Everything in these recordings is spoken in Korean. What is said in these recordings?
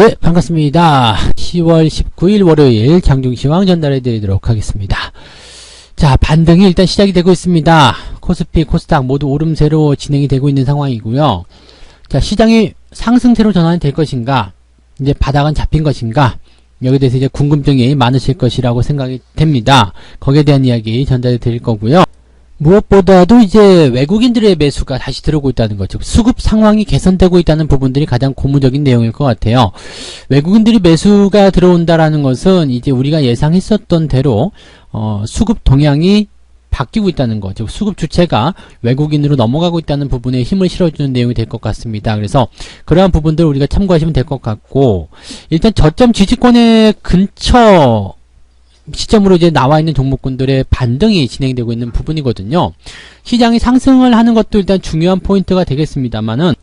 네, 반갑습니다. 10월 19일 월요일 장중시황 전달해 드리도록 하겠습니다. 자, 반등이 일단 시작이 되고 있습니다. 코스피, 코스닥 모두 오름세로 진행이 되고 있는 상황이고요. 자, 시장이 상승세로 전환이 될 것인가, 이제 바닥은 잡힌 것인가, 여기에 대해서 이제 궁금증이 많으실 것이라고 생각이 됩니다. 거기에 대한 이야기 전달해 드릴 거고요. 무엇보다도 이제 외국인들의 매수가 다시 들어오고 있다는 거죠. 수급 상황이 개선되고 있다는 부분들이 가장 고무적인 내용일 것 같아요. 외국인들이 매수가 들어온다라는 것은 이제 우리가 예상했었던 대로 수급 동향이 바뀌고 있다는 거죠. 수급 주체가 외국인으로 넘어가고 있다는 부분에 힘을 실어주는 내용이 될 것 같습니다. 그래서 그러한 부분들을 우리가 참고하시면 될 것 같고, 일단 저점 지지권의 근처 시점으로 이제 나와 있는 종목군들의 반등이 진행되고 있는 부분이거든요. 시장이 상승을 하는 것도 일단 중요한 포인트가 되겠습니다만은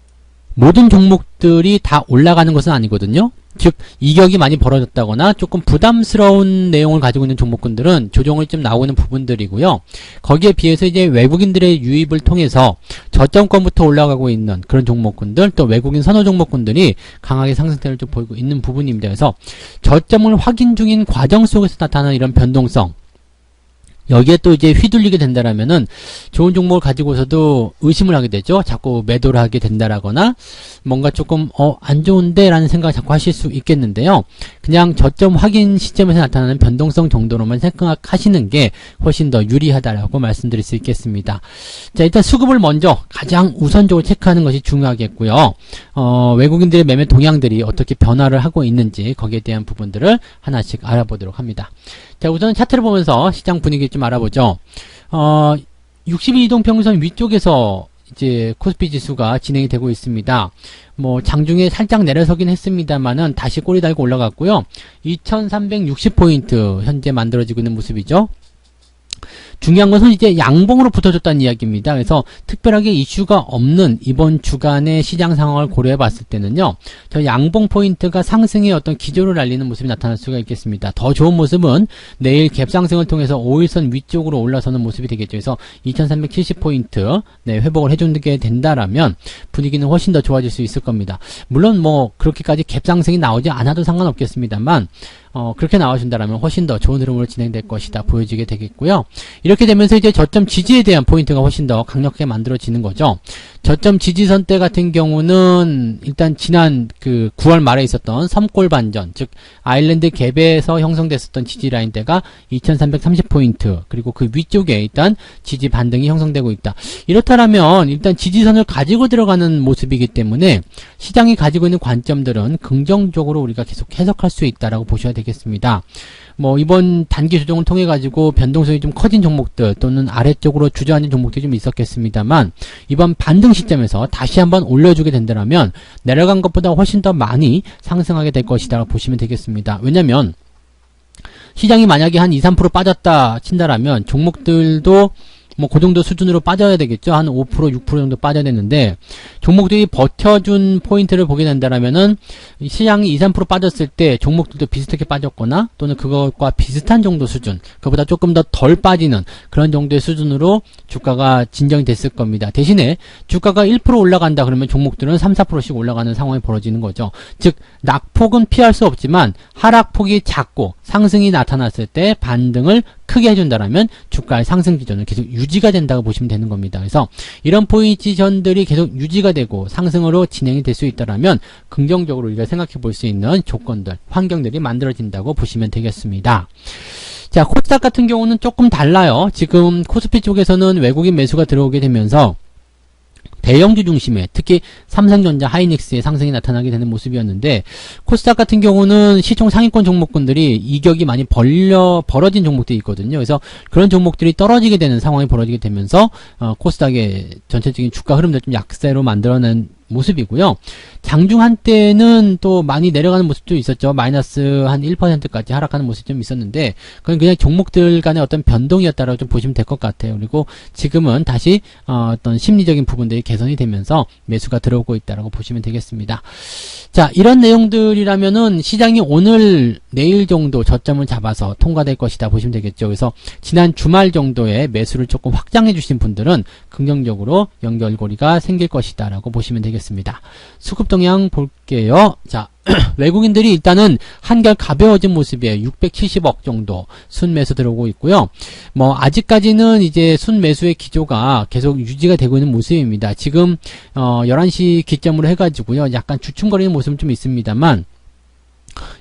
모든 종목들이 다 올라가는 것은 아니거든요. 즉 이격이 많이 벌어졌다거나 조금 부담스러운 내용을 가지고 있는 종목군들은 조정을 좀 나오고 있는 부분들이고요. 거기에 비해서 이제 외국인들의 유입을 통해서 저점권부터 올라가고 있는 그런 종목군들, 또 외국인 선호 종목군들이 강하게 상승세를 좀 보이고 있는 부분입니다. 그래서 저점을 확인 중인 과정 속에서 나타나는 이런 변동성, 여기에 또 이제 휘둘리게 된다라면은 좋은 종목을 가지고서도 의심을 하게 되죠. 자꾸 매도를 하게 된다라거나 뭔가 조금 안 좋은데 라는 생각을 자꾸 하실 수 있겠는데요. 그냥 저점 확인 시점에서 나타나는 변동성 정도로만 생각하시는 게 훨씬 더 유리하다라고 말씀드릴 수 있겠습니다. 자, 일단 수급을 먼저 가장 우선적으로 체크하는 것이 중요하겠고요. 외국인들의 매매 동향들이 어떻게 변화를 하고 있는지 거기에 대한 부분들을 하나씩 알아보도록 합니다. 자, 우선 차트를 보면서 시장 분위기 좀 알아보죠. 62이동평균선 위쪽에서 이제 코스피 지수가 진행이 되고 있습니다. 뭐 장중에 살짝 내려서긴 했습니다만은 다시 꼬리 달고 올라갔고요. 2360포인트 현재 만들어지고 있는 모습이죠. 중요한 것은 이제 양봉으로 붙어줬다는 이야기입니다. 그래서 특별하게 이슈가 없는 이번 주간의 시장 상황을 고려해 봤을 때는요, 저 양봉 포인트가 상승의 어떤 기조를 알리는 모습이 나타날 수가 있겠습니다. 더 좋은 모습은 내일 갭상승을 통해서 5일선 위쪽으로 올라서는 모습이 되겠죠. 그래서 2370포인트 회복을 해주게 된다라면 분위기는 훨씬 더 좋아질 수 있을 겁니다. 물론 뭐 그렇게까지 갭상승이 나오지 않아도 상관없겠습니다만 그렇게 나와준다라면 훨씬 더 좋은 흐름으로 진행될 것이다 보여지게 되겠고요. 이렇게 되면서 이제 저점 지지에 대한 포인트가 훨씬 더 강력하게 만들어지는 거죠. 저점 지지선 때 같은 경우는 일단 지난 그 9월 말에 있었던 섬골 반전, 즉 아일랜드 갭에서 형성됐었던 지지 라인대가 2330포인트, 그리고 그 위쪽에 일단 지지 반등이 형성되고 있다. 이렇다면 일단 지지선을 가지고 들어가는 모습이기 때문에 시장이 가지고 있는 관점들은 긍정적으로 우리가 계속 해석할 수 있다라고 보셔야 되겠습니다. 뭐 이번 단기 조정을 통해 가지고 변동성이 좀 커진 종목들 또는 아래쪽으로 주저앉은 종목들이 좀 있었겠습니다만, 이번 반등 시점에서 다시 한번 올려주게 된다면 내려간 것보다 훨씬 더 많이 상승하게 될 것이다 보시면 되겠습니다. 왜냐면 시장이 만약에 한 2-3% 빠졌다 친다라면 종목들도 뭐 그 정도 수준으로 빠져야 되겠죠. 한 5%, 6% 정도 빠져야 되는데, 종목들이 버텨준 포인트를 보게 된다라면은 시장이 2-3% 빠졌을 때 종목들도 비슷하게 빠졌거나 또는 그것과 비슷한 정도 수준, 그보다 조금 더 덜 빠지는 그런 정도의 수준으로 주가가 진정이 됐을 겁니다. 대신에 주가가 1% 올라간다 그러면 종목들은 3-4%씩 올라가는 상황이 벌어지는 거죠. 즉 낙폭은 피할 수 없지만 하락폭이 작고 상승이 나타났을 때 반등을 크게 해준다라면 주가의 상승 기조는 계속 유지가 된다고 보시면 되는 겁니다. 그래서 이런 포지션들이 계속 유지가 되고 상승으로 진행이 될 수 있다라면 긍정적으로 우리가 생각해 볼 수 있는 조건들, 환경들이 만들어진다고 보시면 되겠습니다. 자, 코스닥 같은 경우는 조금 달라요. 지금 코스피 쪽에서는 외국인 매수가 들어오게 되면서 대형주 중심에 특히 삼성전자, 하이닉스의 상승이 나타나게 되는 모습이었는데, 코스닥 같은 경우는 시총 상위권 종목군들이 이격이 많이 벌어진 종목들이 있거든요. 그래서 그런 종목들이 떨어지게 되는 상황이 벌어지게 되면서 코스닥의 전체적인 주가 흐름도 좀 약세로 만들어낸 모습이고요. 장중 한때는 또 많이 내려가는 모습도 있었죠. 마이너스 한 1%까지 하락하는 모습이 좀 있었는데, 그건 그냥 종목들 간의 어떤 변동이었다라고 좀 보시면 될 것 같아요. 그리고 지금은 다시 어떤 심리적인 부분들이 개선이 되면서 매수가 들어오고 있다라고 보시면 되겠습니다. 자, 이런 내용들이라면은 시장이 오늘 내일 정도 저점을 잡아서 통과될 것이다 보시면 되겠죠. 그래서 지난 주말 정도에 매수를 조금 확장해 주신 분들은 긍정적으로 연결고리가 생길 것이다 라고 보시면 되겠습니다. 수급 동향 볼게요. 자, 외국인들이 일단은 한결 가벼워진 모습이에요. 670억 정도 순매수 들어오고 있고요. 뭐 아직까지는 이제 순매수의 기조가 계속 유지가 되고 있는 모습입니다. 지금 11시 기점으로 해가지고요. 약간 주춤거리는 모습은 좀 있습니다만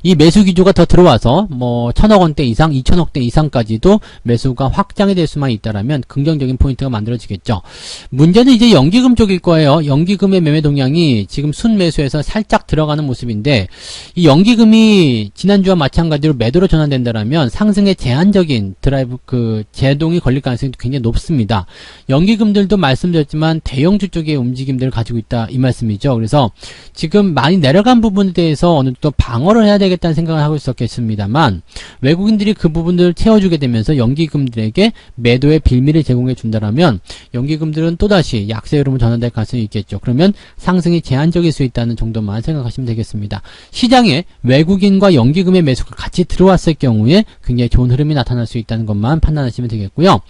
이 매수 기조가 더 들어와서 뭐 1000억 원대 이상, 2000억대 이상까지도 매수가 확장이 될 수만 있다라면 긍정적인 포인트가 만들어지겠죠. 문제는 이제 연기금 쪽일 거예요. 연기금의 매매 동향이 지금 순매수에서 살짝 들어가는 모습인데 이 연기금이 지난주와 마찬가지로 매도로 전환된다라면 상승의 제한적인 드라이브 제동이 걸릴 가능성이 굉장히 높습니다. 연기금들도 말씀드렸지만 대형주 쪽의 움직임들을 가지고 있다 이 말씀이죠. 그래서 지금 많이 내려간 부분에 대해서 어느 정도 방어를 해야 되겠다는 생각을 하고 있었겠습니다만 외국인들이 그 부분들을 채워주게 되면서 연기금들에게 매도의 빌미를 제공해 준다라면 연기금들은 또다시 약세 흐름으로 전환될 가능성이 있겠죠. 그러면 상승이 제한적일 수 있다는 정도만 생각하시면 되겠습니다. 시장에 외국인과 연기금의 매수가 같이 들어왔을 경우에 굉장히 좋은 흐름이 나타날 수 있다는 것만 판단하시면 되겠고요.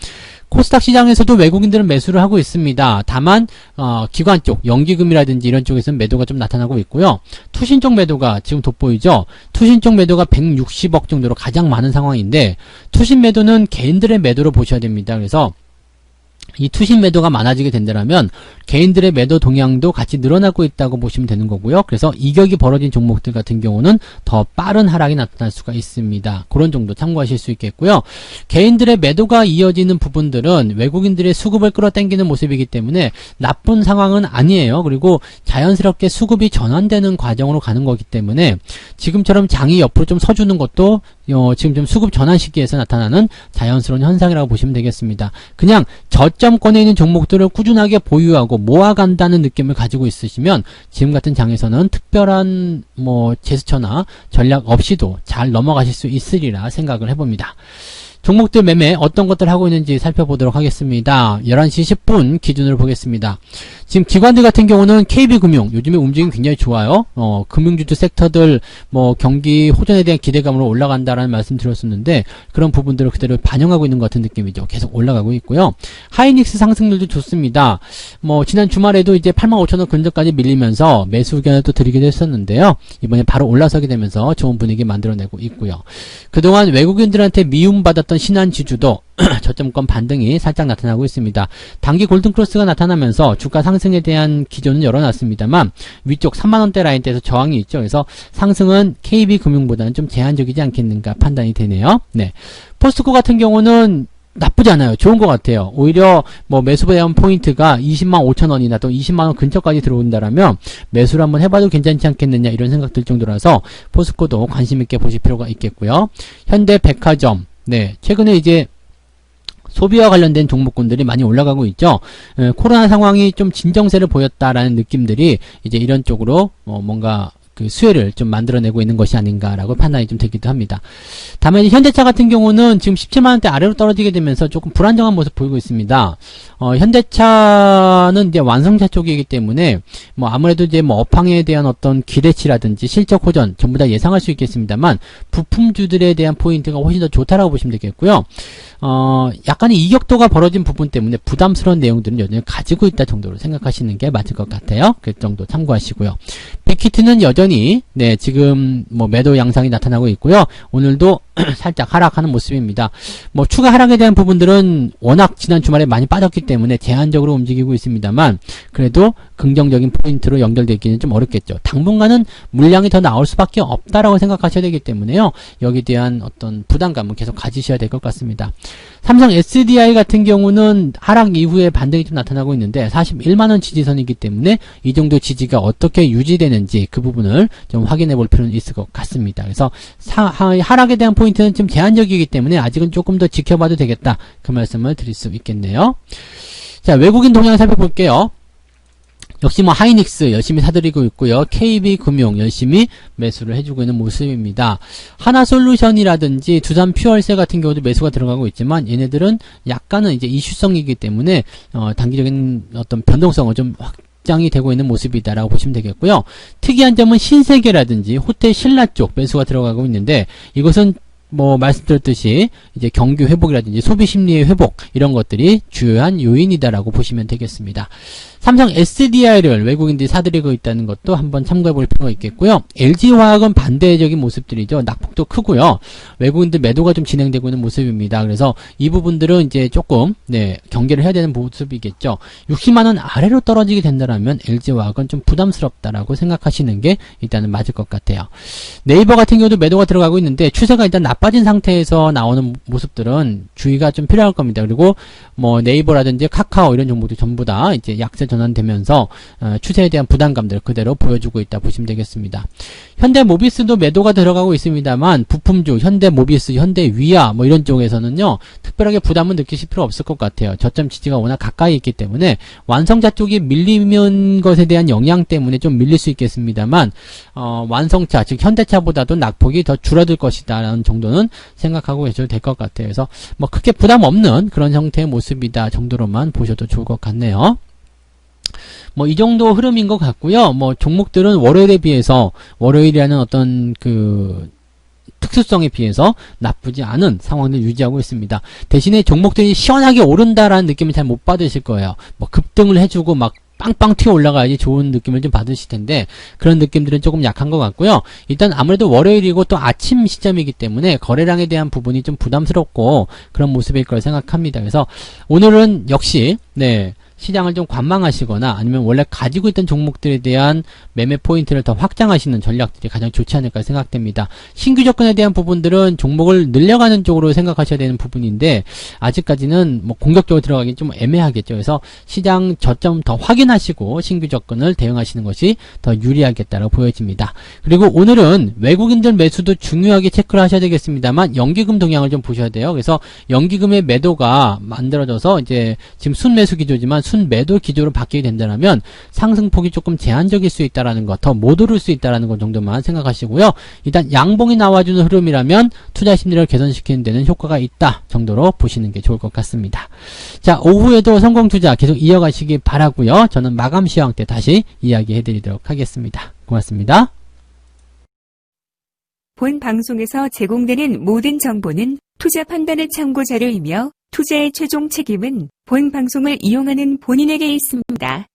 코스닥 시장에서도 외국인들은 매수를 하고 있습니다. 다만 기관 쪽, 연기금이라든지 이런 쪽에서는 매도가 좀 나타나고 있고요. 투신 쪽 매도가 지금 돋보이죠. 투신 쪽 매도가 160억 정도로 가장 많은 상황인데 투신 매도는 개인들의 매도로 보셔야 됩니다. 그래서 이 투신 매도가 많아지게 된다면 개인들의 매도 동향도 같이 늘어나고 있다고 보시면 되는 거고요. 그래서 이격이 벌어진 종목들 같은 경우는 더 빠른 하락이 나타날 수가 있습니다. 그런 정도 참고하실 수 있겠고요. 개인들의 매도가 이어지는 부분들은 외국인들의 수급을 끌어당기는 모습이기 때문에 나쁜 상황은 아니에요. 그리고 자연스럽게 수급이 전환되는 과정으로 가는 거기 때문에 지금처럼 장이 옆으로 좀 서주는 것도 지금 좀 수급 전환 시기에서 나타나는 자연스러운 현상이라고 보시면 되겠습니다. 그냥 저점권에 있는 종목들을 꾸준하게 보유하고 모아간다는 느낌을 가지고 있으시면 지금 같은 장에서는 특별한 제스처나 전략 없이도 잘 넘어가실 수 있으리라 생각을 해봅니다. 종목들 매매 어떤 것들 하고 있는지 살펴보도록 하겠습니다. 11시 10분 기준으로 보겠습니다. 지금 기관들 같은 경우는 KB금융 요즘에 움직임 굉장히 좋아요. 금융주주 섹터들 경기 호전에 대한 기대감으로 올라간다라는 말씀 드렸었는데 그런 부분들을 그대로 반영하고 있는 것 같은 느낌이죠. 계속 올라가고 있고요. 하이닉스 상승률도 좋습니다. 지난 주말에도 이제 85,000원 근처까지 밀리면서 매수 의견을 또 드리기도 했었는데요. 이번에 바로 올라서게 되면서 좋은 분위기 만들어내고 있고요. 그동안 외국인들한테 미움받았던 신한지주도 저점권 반등이 살짝 나타나고 있습니다. 단기 골든크로스가 나타나면서 주가 상승에 대한 기조는 열어놨습니다만 위쪽 3만원대 라인대에서 저항이 있죠. 그래서 상승은 KB금융보다는 좀 제한적이지 않겠는가 판단이 되네요. 네, 포스코 같은 경우는 나쁘지 않아요. 좋은 것 같아요. 오히려 매수 대한 포인트가 20만 5천원이나 또 20만원 근처까지 들어온다라면 매수를 한번 해봐도 괜찮지 않겠느냐 이런 생각 들 정도라서 포스코도 관심있게 보실 필요가 있겠고요. 현대백화점, 네, 최근에 이제 소비와 관련된 종목군들이 많이 올라가고 있죠. 코로나 상황이 좀 진정세를 보였다라는 느낌들이 이제 이런 쪽으로 뭔가 수혜를 좀 만들어내고 있는 것이 아닌가라고 판단이 좀 되기도 합니다. 다만 현대차 같은 경우는 지금 17만원대 아래로 떨어지게 되면서 조금 불안정한 모습 보이고 있습니다. 현대차는 이제 완성차 쪽이기 때문에 아무래도 이제 업황에 대한 어떤 기대치라든지 실적 호전 전부 다 예상할 수 있겠습니다만 부품주들에 대한 포인트가 훨씬 더 좋다라고 보시면 되겠고요. 약간의 이격도가 벌어진 부분 때문에 부담스러운 내용들은 여전히 가지고 있다 정도로 생각하시는 게 맞을 것 같아요. 그 정도 참고하시고요. 빅히트는 여전히 지금 매도 양상이 나타나고 있고요. 오늘도 살짝 하락하는 모습입니다. 추가 하락에 대한 부분들은 워낙 지난 주말에 많이 빠졌기 때문에 제한적으로 움직이고 있습니다만 그래도 긍정적인 포인트로 연결되기는 좀 어렵겠죠. 당분간은 물량이 더 나올 수밖에 없다라고 생각하셔야 되기 때문에요. 여기에 대한 어떤 부담감은 계속 가지셔야 될 것 같습니다. 삼성 SDI 같은 경우는 하락 이후에 반등이 좀 나타나고 있는데 41만원 지지선이기 때문에 이 정도 지지가 어떻게 유지되는지 그 부분을 좀 확인해 볼 필요는 있을 것 같습니다. 그래서 하락에 대한 포인트는 좀 제한적이기 때문에 아직은 조금 더 지켜봐도 되겠다. 그 말씀을 드릴 수 있겠네요. 자, 외국인 동향을 살펴볼게요. 역시 하이닉스 열심히 사들이고 있고요. KB금융 열심히 매수를 해주고 있는 모습입니다. 하나솔루션이라든지 두산퓨얼셀 같은 경우도 매수가 들어가고 있지만 얘네들은 약간은 이제 이슈성이기 때문에 단기적인 어떤 변동성을 좀 확장이 되고 있는 모습이다라고 보시면 되겠고요. 특이한 점은 신세계라든지 호텔 신라 쪽 매수가 들어가고 있는데 이것은 뭐 말씀드렸듯이 이제 경기 회복이라든지 소비 심리의 회복 이런 것들이 주요한 요인이다라고 보시면 되겠습니다. 삼성 SDI를 외국인들이 사들이고 있다는 것도 한번 참고해 볼 필요가 있겠고요. LG화학은 반대적인 모습들이죠. 낙폭도 크고요. 외국인들 매도가 좀 진행되고 있는 모습입니다. 그래서 이 부분들은 이제 조금 경계를 해야 되는 모습이겠죠. 60만원 아래로 떨어지게 된다면 LG화학은 좀 부담스럽다라고 생각하시는 게 일단은 맞을 것 같아요. 네이버 같은 경우도 매도가 들어가고 있는데 추세가 일단 나빠진 상태에서 나오는 모습들은 주의가 좀 필요할 겁니다. 그리고 뭐 네이버라든지 카카오 이런 종목들 전부 다 이제 약세 전환되면서 추세에 대한 부담감들 그대로 보여주고 있다 보시면 되겠습니다. 현대모비스도 매도가 들어가고 있습니다만 부품주 현대모비스, 현대위아 뭐 이런 쪽에서는요 특별하게 부담은 느끼실 필요 없을 것 같아요. 저점 지지가 워낙 가까이 있기 때문에 완성차 쪽이 밀리는 것에 대한 영향 때문에 좀 밀릴 수 있겠습니다만 완성차 즉 현대차보다도 낙폭이 더 줄어들 것이다 라는 정도는 생각하고 계셔도 될 것 같아요. 그래서 뭐 크게 부담 없는 그런 형태의 모습이다 정도로만 보셔도 좋을 것 같네요. 뭐 이 정도 흐름인 것 같고요. 뭐 종목들은 월요일에 비해서 월요일이라는 어떤 그 특수성에 비해서 나쁘지 않은 상황을 유지하고 있습니다. 대신에 종목들이 시원하게 오른다라는 느낌을 잘 못 받으실 거예요. 뭐 급등을 해주고 막 빵빵 튀어 올라가야지 좋은 느낌을 좀 받으실 텐데 그런 느낌들은 조금 약한 것 같고요. 일단 아무래도 월요일이고 또 아침 시점이기 때문에 거래량에 대한 부분이 좀 부담스럽고 그런 모습일 걸 생각합니다. 그래서 오늘은 역시 시장을 좀 관망하시거나 아니면 원래 가지고 있던 종목들에 대한 매매 포인트를 더 확장하시는 전략들이 가장 좋지 않을까 생각됩니다. 신규 접근에 대한 부분들은 종목을 늘려가는 쪽으로 생각하셔야 되는 부분인데 아직까지는 뭐 공격적으로 들어가기 좀 애매하겠죠. 그래서 시장 저점 더 확인하시고 신규 접근을 대응하시는 것이 더 유리하겠다고 보여집니다. 그리고 오늘은 외국인들 매수도 중요하게 체크를 하셔야 되겠습니다만 연기금 동향을 좀 보셔야 돼요. 그래서 연기금의 매도가 만들어져서 이제 지금 순매수 기조지만 순매도 기조로 바뀌게 된다면 상승폭이 조금 제한적일 수 있다라는 것, 더 못 오를 수 있다라는 것 정도만 생각하시고요. 일단 양봉이 나와주는 흐름이라면 투자 심리를 개선시키는 데는 효과가 있다 정도로 보시는 게 좋을 것 같습니다. 자, 오후에도 성공 투자 계속 이어가시기 바라고요. 저는 마감 시황 때 다시 이야기해 드리도록 하겠습니다. 고맙습니다. 본 방송에서 제공되는 모든 정보는 투자 판단의 참고 자료이며 투자의 최종 책임은 본 방송을 이용하는 본인에게 있습니다.